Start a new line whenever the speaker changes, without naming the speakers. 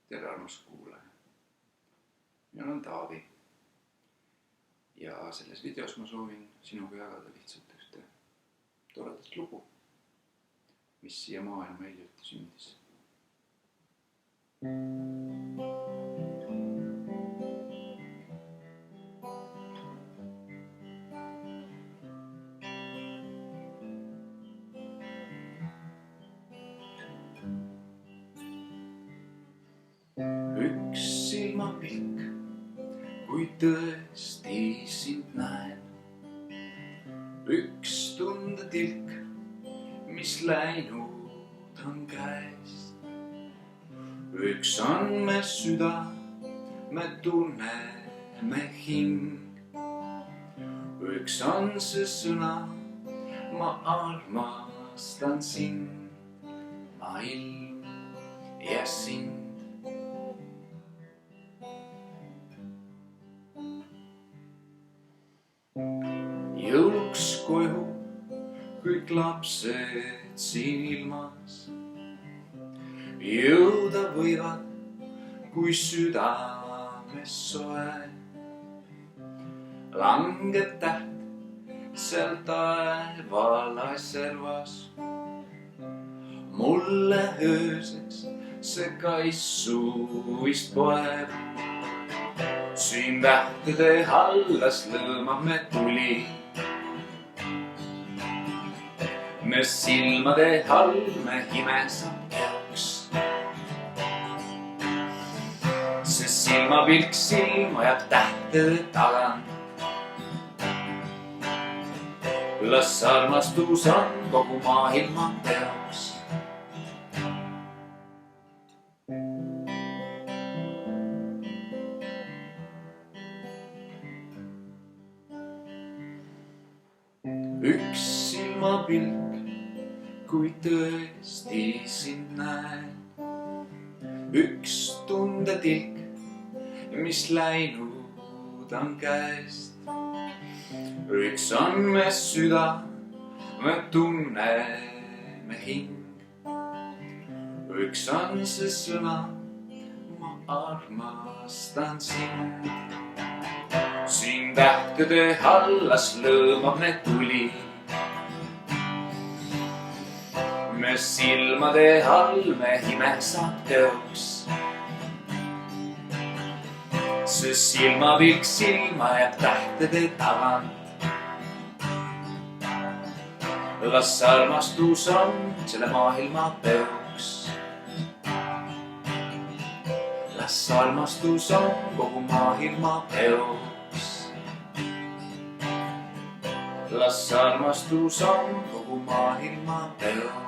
Tere armas kuulaja. Mina olen Taavi. Ja selles videos ma soovin sinuga jagada lihtsalt ühte toredat lugu, mis siia maailma hiljuti sündis. Üks silmapilk, kui tõesti sind näen. Üks tundetilk, mis läinud on käest. Üks on me süda, me tunneme hing. Üks on see sõna, ma armastan sind. Maailm ja sind. Jõuluks koju kõik lapsed siin ilmas jõuda võivad, kui südames soe. Langeb täht seal taevalai servas. Mulle ööseks see kaissu vist poeb. Siin tähtede hallas lõõmab me tuli. Me silmade all me himesab teoks. See silmapilk silma jääb tähtede tagant. Las armastus on kogu maailma teoks. Üks silmapilk, kui tõesti sind näen. Üks tundetilk, mis läinud on käest. Üks on me süda, me tunneme hing. Üks on see sõna, ma armastan sind. Siin tähtede hallas lõõmab me tuli. Me silmade all me himesab teoks. See silmapilk silma jääb tähtede tagant. Las armastus on selle maailma peoks. Las armastus on kogu maailma peoks. Las armastus on kogu maailma peoks.